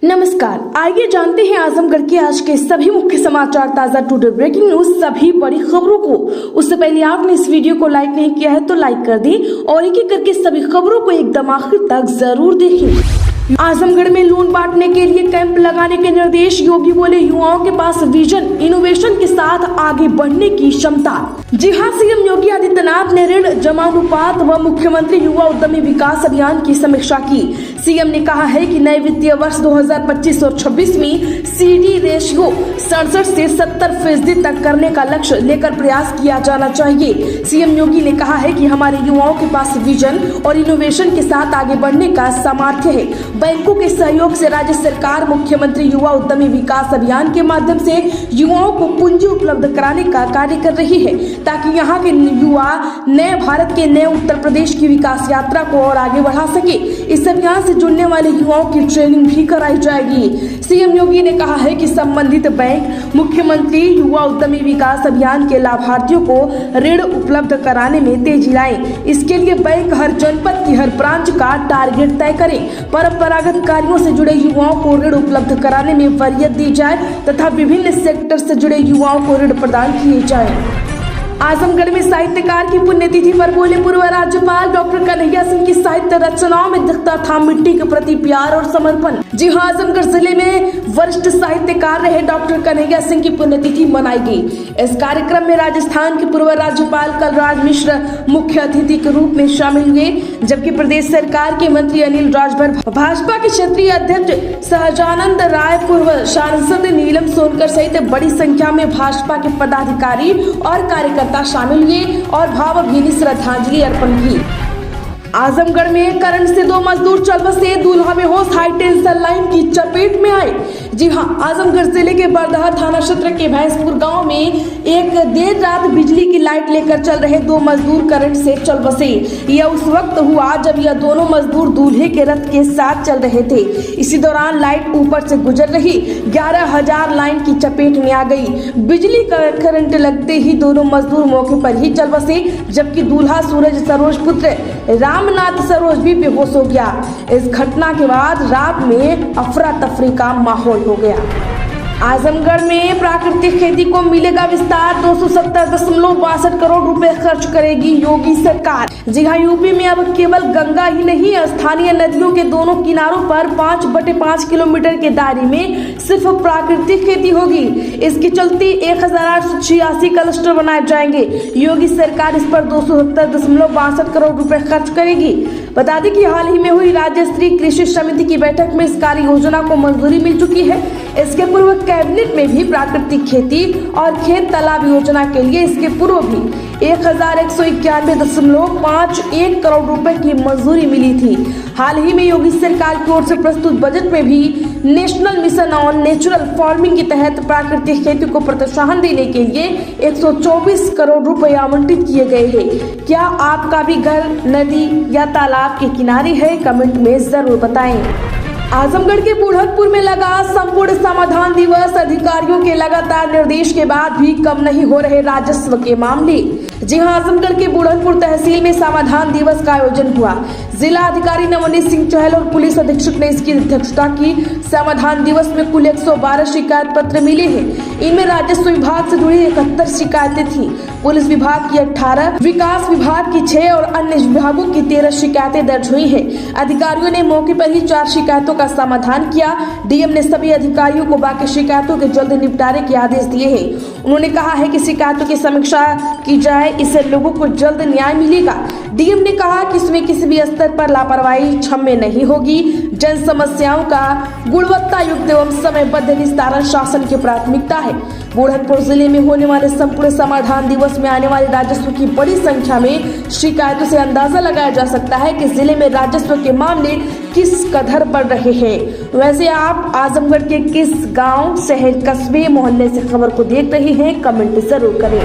नमस्कार, आइए जानते हैं आजमगढ़ के आज के सभी मुख्य समाचार, ताजा टुडे ब्रेकिंग न्यूज, सभी बड़ी खबरों को। उससे पहले आपने इस वीडियो को लाइक नहीं किया है तो लाइक कर दें और एक एक करके सभी खबरों को एकदम आखिर तक जरूर देखें। आजमगढ़ में लोन बांटने के लिए कैंप लगाने के निर्देश। योगी बोले युवाओं के पास विजन इनोवेशन के साथ आगे बढ़ने की क्षमता। जी हां, सीएम योगी आदित्यनाथ ने ऋण जमानुपात व मुख्यमंत्री युवा उद्यमी विकास अभियान की समीक्षा की। सीएम ने कहा है कि नए वित्तीय वर्ष 2025 और 26 में CD रेशियो 67 से 70% तक करने का लक्ष्य लेकर प्रयास किया जाना चाहिए। सीएम योगी ने कहा है कि हमारे युवाओं के पास विजन और इनोवेशन के साथ आगे बढ़ने का सामर्थ्य है। बैंकों के सहयोग से राज्य सरकार मुख्यमंत्री युवा उद्यमी विकास अभियान के माध्यम से युवाओं को पूंजी उपलब्ध कराने का कार्य कर रही है, ताकि यहाँ के युवा नए भारत के नए उत्तर प्रदेश की विकास यात्रा को और आगे बढ़ा सके। इस अभियान से जुड़ने वाले युवाओं की ट्रेनिंग भी कराई जाएगी। सीएम योगी ने कहा है कि संबंधित बैंक मुख्यमंत्री युवा उद्यमी विकास अभियान के लाभार्थियों को ऋण उपलब्ध कराने में तेजी लाए। इसके लिए बैंक हर जनपद की हर ब्रांच का टारगेट तय करें। परंपरागत कार्यों से जुड़े युवाओं को ऋण उपलब्ध कराने में वरीयत दी जाए तथा विभिन्न सेक्टर से जुड़े युवाओं को ऋण प्रदान किए जाए। आजमगढ़ में साहित्यकार की पुण्यतिथि पर बोले पूर्व राज्यपाल डॉक्टर कन्हैया सिंह की साहित्य रचनाओं में दिखता था मिट्टी के प्रति प्यार और समर्पण। जी हां, आजमगढ़ जिले में वरिष्ठ साहित्यकार रहे डॉक्टर कन्हैया सिंह की पुण्यतिथि मनाई गई। इस कार्यक्रम में राजस्थान के पूर्व राज्यपाल कलराज मिश्र मुख्य अतिथि के रूप में शामिल हुए, जबकि प्रदेश सरकार के मंत्री अनिल राजभर, भाजपा के क्षेत्रीय अध्यक्ष सहजानंद राय, पूर्व सांसद नीलम सोनकर सहित बड़ी संख्या में भाजपा के पदाधिकारी और कार्यकर्ता शामिल हुए और भावभीनी श्रद्धांजलि अर्पण की। आजमगढ़ में करंट से 2 मजदूर चल बसे, दूल्हा में होश, हाई टेंशन लाइन की चपेट में आए। जी हां, आजमगढ़ जिले के बरदहा थाना क्षेत्र के भैंसपुर गांव में एक देर रात बिजली की लाइट लेकर चल रहे 2 मजदूर करंट से चल बसे। यह उस वक्त हुआ जब यह दोनों मजदूर दूल्हे के रथ के साथ चल रहे थे। इसी दौरान लाइट ऊपर से गुजर रही 11,000 लाइन की चपेट में आ गई। बिजली का करंट लगते ही दोनों मजदूर मौके पर ही चल बसे, जबकि दूल्हा सूरज सरोज पुत्र रामनाथ सरोज भी बेहोश हो गया। इस घटना के बाद रात में अफरा तफरी का माहौल हो गया। आजमगढ़ में प्राकृतिक खेती को मिलेगा विस्तार। 270.62 करोड़ रुपए खर्च करेगी योगी सरकार। जी हां, यूपी में अब केवल गंगा ही नहीं, स्थानीय नदियों के दोनों किनारों पर 5/5 किलोमीटर के दायरे में सिर्फ प्राकृतिक खेती होगी। इसके चलते 1886 क्लस्टर बनाए जाएंगे। योगी सरकार इस पर 270.62 करोड़ रुपए खर्च करेगी। बता दें कि हाल ही में हुई राज्य स्तरीय कृषि समिति की बैठक में इस कार्य योजना को मंजूरी मिल चुकी है। इसके पूर्व कैबिनेट में भी प्राकृतिक खेती और खेत तालाब योजना के लिए इसके पूर्व भी 1191.51 करोड़ रुपए की मंजूरी मिली थी। हाल ही में योगी सरकार की ओर से प्रस्तुत बजट में भी national mission on natural farming के तहत प्राकृतिक खेती को प्रोत्साहन देने के लिए 124 करोड़ रुपए आवंटित किए गए हैं। क्या आपका भी घर नदी या तालाब के किनारे है? कमेंट में जरूर बताएं। आजमगढ़ के बुढ़नपुर में लगा संपूर्ण समाधान दिवस। अधिकारियों के लगातार निर्देश के बाद भी कम नहीं हो रहे राजस्व के मामले। जी हां, आजमगढ़ के बुढ़नपुर तहसील में समाधान दिवस का आयोजन हुआ। जिला अधिकारी नवनीत सिंह चहल और पुलिस अधीक्षक ने इसकी अध्यक्षता की। समाधान दिवस में कुल 112 शिकायत पत्र मिले हैं। इनमें राजस्व विभाग से जुड़ी 71 शिकायतें थी, पुलिस विभाग की 18, विकास विभाग की 6 और अन्य विभागों की 13 शिकायतें दर्ज हुई है। अधिकारियों ने मौके पर ही 4 शिकायतों का समाधान किया। डीएम ने सभी अधिकारियों को बाकी शिकायतों के जल्द निपटारे के आदेश दिए हैं। उन्होंने कहा है कि शिकायतों की समीक्षा की जाए, इससे लोगों को जल्द न्याय मिलेगा। डीएम ने कहा कि इसमें किसी भी स्तर पर लापरवाही क्षम्य नहीं होगी। जन समस्याओं का गुणवत्ता युक्त एवं समयबद्ध निस्तारण शासन की प्राथमिकता है। बुढ़नपुर जिले में होने वाले संपूर्ण समाधान दिवस में आने वाले राजस्व की बड़ी संख्या में शिकायतों से अंदाजा लगाया जा सकता है कि जिले में राजस्व के मामले किस कदर बढ़ रहे हैं। वैसे आप आजमगढ़ के किस गांव, शहर, कस्बे, मोहल्ले से खबर को देख रहे हैं? कमेंट जरूर करें।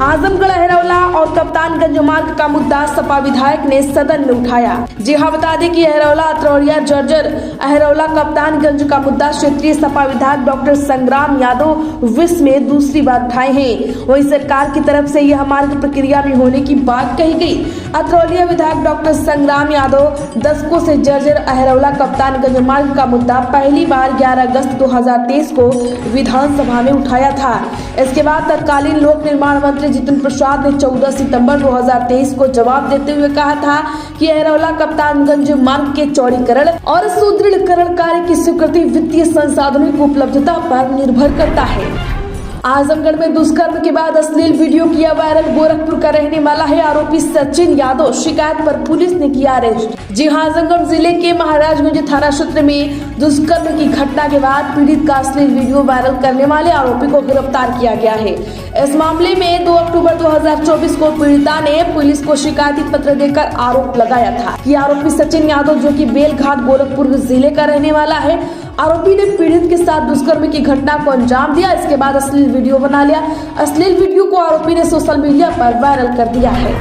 आजमगढ़ अहरौला और कप्तानगंज मार्ग का मुद्दा सपा विधायक ने सदन में उठाया। जी हां, बता दें कि अहरौला अतरौलिया जर्जर अहरौला कप्तानगंज का मुद्दा क्षेत्रीय सपा विधायक डॉक्टर संग्राम यादव विश्व में दूसरी बार उठाए हैं। वहीं सरकार की तरफ से यह मार्ग प्रक्रिया में होने की बात कही गई। अतरौलिया विधायक डॉक्टर संग्राम यादव दशकों से जर्जर अहरौला कप्तानगंज मार्ग का मुद्दा पहली बार 11 अगस्त 2023 को विधानसभा में उठाया था। इसके बाद तत्कालीन लोक निर्माण मंत्री जितिन प्रसाद ने 14 सितंबर 2023 को जवाब देते हुए कहा था कि अहरौला कप्तानगंज मार्ग के चौड़ीकरण और सुदृढ़ीकरण कार्य की स्वीकृति वित्तीय संसाधनों की उपलब्धता पर निर्भर करता है। आजमगढ़ में दुष्कर्म के बाद अश्लील वीडियो किया वायरल। गोरखपुर का रहने वाला है आरोपी सचिन यादव। शिकायत पर पुलिस ने किया अरेस्ट। जी हां, आजमगढ़ जिले के महाराजगंज थाना क्षेत्र में दुष्कर्म की घटना के बाद पीड़ित का अश्लील वीडियो वायरल करने वाले आरोपी को गिरफ्तार किया गया है। इस मामले में 2 अक्टूबर 2024 को पीड़िता ने पुलिस को शिकायती पत्र देकर आरोप लगाया था कि आरोपी सचिन यादव, जो कि बेलघाट गोरखपुर जिले का रहने वाला है, आरोपी ने पीड़ित के साथ दुष्कर्म की घटना को अंजाम दिया। इसके बाद अश्लील वीडियो बना लिया। अश्लील वीडियो को आरोपी ने सोशल मीडिया पर वायरल कर दिया है।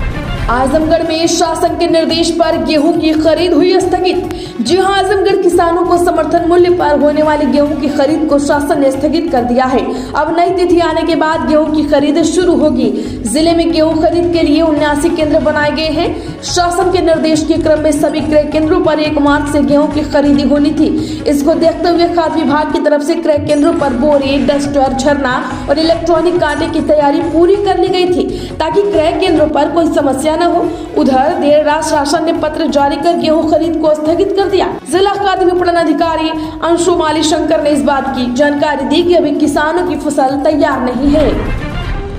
आजमगढ़ में शासन के निर्देश पर गेहूं की खरीद हुई स्थगित। जी हां, आजमगढ़ किसानों को समर्थन मूल्य पर होने वाली गेहूं की खरीद को शासन ने स्थगित कर दिया है। अब नई तिथि आने के बाद गेहूं की खरीद शुरू होगी। जिले में गेहूं खरीद के लिए 79 केंद्र बनाए गए हैं। शासन के निर्देश के क्रम में सभी क्रय केंद्रों पर 1 मार्च से गेहूं की खरीदी होनी थी। इसको देखते हुए खाद्य विभाग की तरफ से क्रय केंद्रों पर बोरे, डस्टर, झरना और इलेक्ट्रॉनिक कांटे की तैयारी पूरी कर ली गई थी, ताकि क्रय केंद्रों पर कोई समस्या न हो। उधर देर रात शासन ने पत्र जारी कर गेहूं खरीद को स्थगित कर दिया। जिला खाद्य विपणन अधिकारी अंशुमाली शंकर ने इस बात की जानकारी दी कि अभी किसानों की फसल तैयार नहीं है।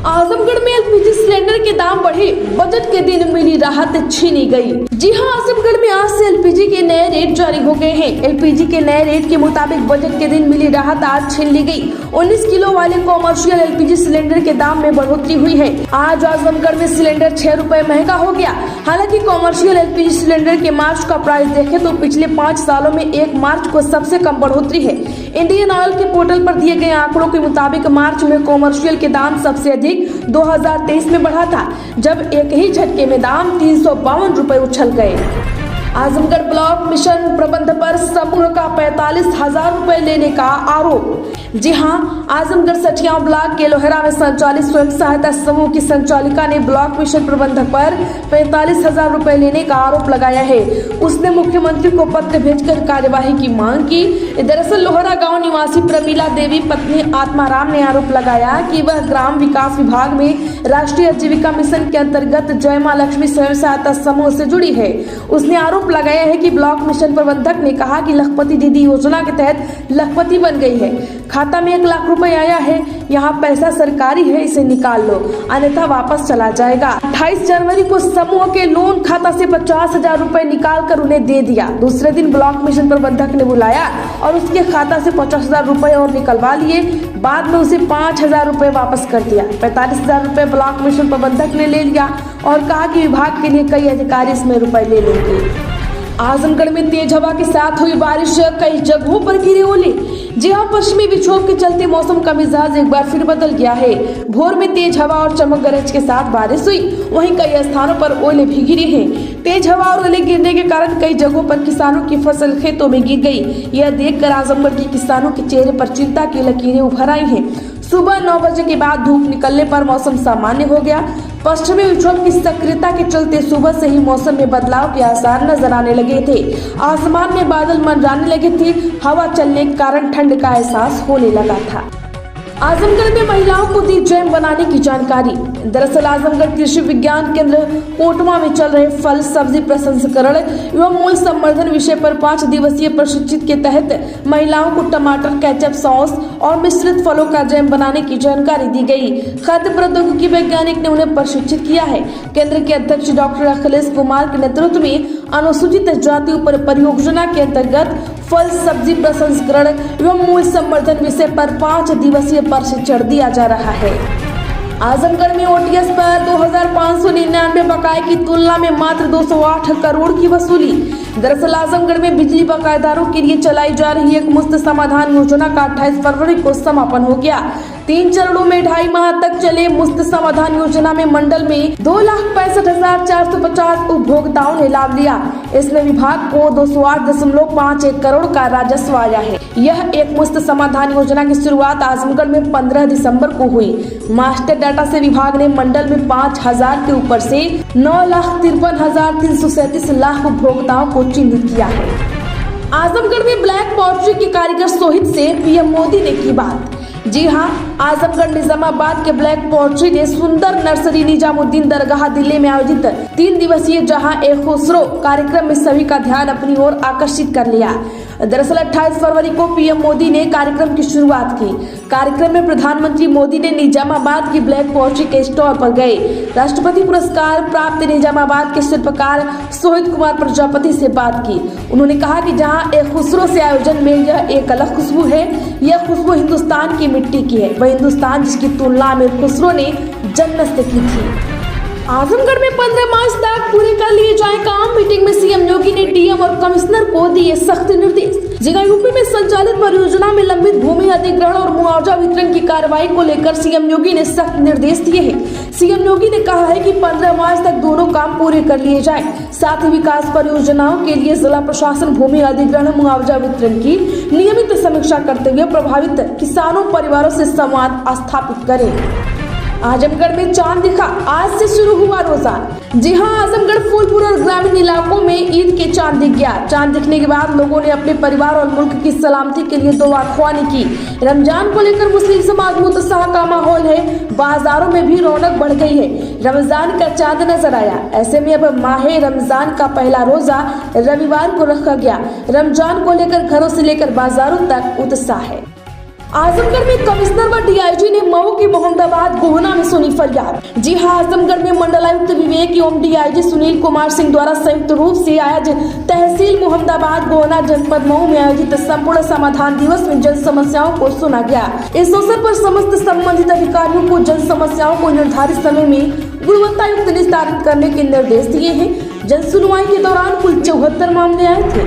आजमगढ़ में एलपीजी सिलेंडर के दाम बढ़े, बजट के दिन मिली राहत छीनी गई। जी हां, आजमगढ़ में आज से एलपीजी के नए रेट जारी हो गए हैं। एलपीजी के नए रेट के मुताबिक बजट के दिन मिली राहत आज छीन ली गई। 19 किलो वाले कॉमर्शियल एलपीजी सिलेंडर के दाम में बढ़ोतरी हुई है। आज आजमगढ़ में सिलेंडर 6 रुपए महंगा हो गया। हालांकि कॉमर्शियल एलपीजी सिलेंडर के मार्च का प्राइस देखें तो पिछले 5 सालों में 1 मार्च को सबसे कम बढ़ोतरी है। इंडियन ऑयल के पोर्टल पर दिए गए आंकड़ों के मुताबिक मार्च में कॉमर्शियल के दाम सबसे अधिक 2023 में बढ़ा था, जब एक ही झटके में दाम 352 रुपए उछल गए। आजमगढ़ ब्लॉक मिशन प्रबंध पर समूह का 45,000 रुपए लेने का आरोप। जी हां, आजमगढ़ सठिया ब्लॉक के लोहरा में संचालित स्वयं सहायता समूह की संचालिका ने ब्लॉक मिशन प्रबंधक पर 45,000 रुपए लेने का आरोप लगाया है। उसने मुख्यमंत्री को पत्र भेजकर कार्यवाही की मांग की। दरअसल लोहरा गांव निवासी प्रमीला देवी पत्नी आत्माराम ने आरोप लगाया कि वह ग्राम विकास विभाग में राष्ट्रीय आजीविका मिशन के अंतर्गत जय मां लक्ष्मी स्वयं सहायता समूह से जुड़ी है। उसने आरोप लगाया है कि ब्लॉक मिशन प्रबंधक ने कहा कि लखपति दीदी योजना के तहत लखपति बन गई है, खाता में 1 लाख रुपए आया है, यहाँ पैसा सरकारी है, इसे निकाल लो अन्यथा वापस चला जाएगा। 28 जनवरी को समूह के लोन खाता से 50,000 रुपए निकाल कर उन्हें दे दिया। दूसरे दिन ब्लॉक मिशन प्रबंधक ने बुलाया और उसके खाता से 50,000 रुपए और निकलवा लिए। बाद में उसे 5,000 रुपए वापस कर दिया। 45,000 रुपए ब्लॉक मिशन प्रबंधक ने ले लिया और कहा कि विभाग के लिए कई अधिकारी इसमें रुपए ले लेंगे। आजमगढ़ में तेज हवा के साथ हुई बारिश, कई जगहों पर गिरे ओले। जी हां, पश्चिमी विक्षोभ के चलते मौसम का मिजाज एक बार फिर बदल गया है। भोर में तेज हवा और चमक गरज के साथ बारिश हुई, वहीं कई स्थानों पर ओले भी गिरे हैं। तेज हवा और ओले गिरने के कारण कई जगहों पर किसानों की फसल खेतों में गिर गई। यह देखकर आजमगढ़ के किसानों के चेहरे पर चिंता की लकीरें उभर आई हैं। सुबह 9 बजे के बाद धूप निकलने पर मौसम सामान्य हो गया। पश्चिमी विक्षोभ की सक्रियता के चलते सुबह से ही मौसम में बदलाव के आसार नजर आने लगे थे। आसमान में बादल मंडराने लगे थे। हवा चलने के कारण ठंड का एहसास होने लगा था। आजमगढ़ में महिलाओं को दी जैम बनाने की जानकारी। दरअसल आजमगढ़ कृषि विज्ञान केंद्र कोटवा में चल रहे फल सब्जी प्रसंस्करण एवं मूल्य संवर्धन विषय पर 5 दिवसीय प्रशिक्षित के तहत महिलाओं को टमाटर, केचप, सॉस और मिश्रित फलों का जैम बनाने की जानकारी दी गई। खाद्य प्रौद्योगिकी वैज्ञानिक ने उन्हें प्रशिक्षित किया है। केंद्र के अध्यक्ष डॉक्टर अखिलेश कुमार के नेतृत्व में अनुसूचित जाति पर परियोजना के अंतर्गत फल सब्जी प्रसंस्करण एवं मूल्य संवर्धन विषय पर 5 दिवसीय प्रशिक्षण दिया जा रहा है। आजमगढ़ में ओटीएस पर 2,599 बकाये की तुलना में मात्र 208 करोड़ की वसूली। दरअसल आजमगढ़ में बिजली बकायेदारों के लिए चलाई जा रही एक मुफ्त समाधान योजना का 28 फरवरी को समापन हो गया। 3 चरणों में 2.5 माह तक चले मुफ्त समाधान योजना में मंडल में 2,65,450 उपभोक्ताओं ने लाभ लिया। इसमें विभाग को 208.51 करोड़ का राजस्व आया है। यह एक मुफ्त समाधान योजना की शुरुआत आजमगढ़ में 15 दिसंबर को हुई। मास्टर डाटा से विभाग ने मंडल में 5,000 के ऊपर से 9,53,337 लाख उपभोक्ताओं को चिन्हित किया है। आजमगढ़ में ब्लैक पॉटरी के कारीगर सोहित से पीएम मोदी ने की बात। जी हां, आजमगढ़ निजामाबाद के ब्लैक पॉटरी ने सुंदर नर्सरी निजामुद्दीन दरगाह दिल्ली में आयोजित 3 दिवसीय जहां ए खुसरो कार्यक्रम में सभी का ध्यान अपनी ओर आकर्षित कर लिया। दरअसल 28 फरवरी को पीएम मोदी ने कार्यक्रम की शुरुआत की। कार्यक्रम में प्रधानमंत्री मोदी ने निजामाबाद की ब्लैक पॉटरी के स्टॉल पर गए। राष्ट्रपति पुरस्कार प्राप्त निजामाबाद के शिल्पकार सोहित कुमार प्रजापति से बात की। उन्होंने कहा कि जहां एक खुसरो से आयोजन में यह एक अलग खुशबू है। यह खुशबू हिंदुस्तान की मिट्टी की है, वह हिंदुस्तान जिसकी तुलना में खुसरो ने जन्नत से की थी। आजमगढ़ में 15 मार्च तक पूरे कर लिए जाए काम। मीटिंग में सीएम योगी ने डीएम और कमिश्नर को दिए सख्त निर्देश। जिला यूपी में संचालित परियोजना में लंबित भूमि अधिग्रहण और मुआवजा वितरण की कार्रवाई को लेकर सीएम योगी ने सख्त निर्देश दिए हैं। सीएम योगी ने कहा है कि 15 मार्च तक दोनों काम पूरे कर लिए जाएं। साथ ही विकास परियोजनाओं के लिए जिला प्रशासन भूमि अधिग्रहण मुआवजा वितरण की नियमित समीक्षा करते हुए प्रभावित किसानों परिवारों से संवाद स्थापित करे। आजमगढ़ में चांद दिखा, आज से शुरू हुआ रोजा। जी हां, आजमगढ़ फूलपुर और ग्रामीण इलाकों में ईद के चांद दिख गया। चांद दिखने के बाद लोगों ने अपने परिवार और मुल्क की सलामती के लिए दुआ ख्वानी की। रमजान को लेकर मुस्लिम समाज में उत्साह का माहौल है। बाजारों में भी रौनक बढ़ गई है। रमजान का चांद नजर आया। ऐसे में अब माहे रमजान का पहला रोजा रविवार को रखा गया। रमजान को लेकर घरों से लेकर बाजारों तक उत्साह है। आजमगढ़ में कमिश्नर व डीआईजी ने मऊ के मोहम्मदाबाद गोहना में सुनी फरियाद। जी हां, आजमगढ़ में मंडलायुक्त विवेक एवं डीआईजी सुनील कुमार सिंह द्वारा संयुक्त रूप से आज तहसील मोहम्मदाबाद गोहना जनपद मऊ में आयोजित संपूर्ण समाधान दिवस में जन समस्याओं को सुना गया। इस अवसर पर समस्त संबंधित अधिकारियों को जन समस्याओं को निर्धारित समय में गुणवत्तायुक्त निस्तारित करने के निर्देश दिए हैं। जन सुनवाई के दौरान कुल 74 मामले आए थे।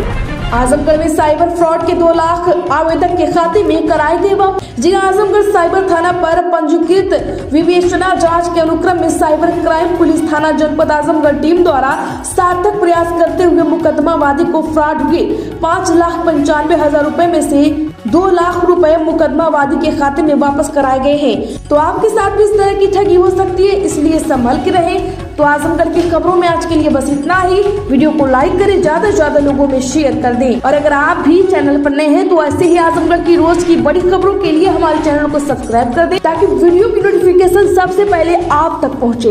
आजमगढ़ में साइबर फ्रॉड के 2 लाख आवेदक के खाते में कराए गए वापस। जी आजमगढ़ साइबर थाना पर पंजीकृत विवेचना जांच के अनुक्रम में साइबर क्राइम पुलिस थाना जनपद आजमगढ़ टीम द्वारा सार्थक प्रयास करते हुए मुकदमावादी को फ्रॉड हुए 5,95,000 रुपए में से 2 लाख रुपए मुकदमावादी के खाते में वापस कराए गए हैं। तो आपके साथ भी इस तरह की ठगी हो सकती है, इसलिए संभल के रहें। तो आजमगढ़ की खबरों में आज के लिए बस इतना ही। वीडियो को लाइक करें, ज्यादा से ज्यादा लोगों में शेयर कर दें। और अगर आप भी चैनल पर नए हैं तो ऐसे ही आजमगढ़ की रोज की बड़ी खबरों के लिए हमारे चैनल को सब्सक्राइब कर दें, ताकि वीडियो की नोटिफिकेशन सबसे पहले आप तक पहुँचे।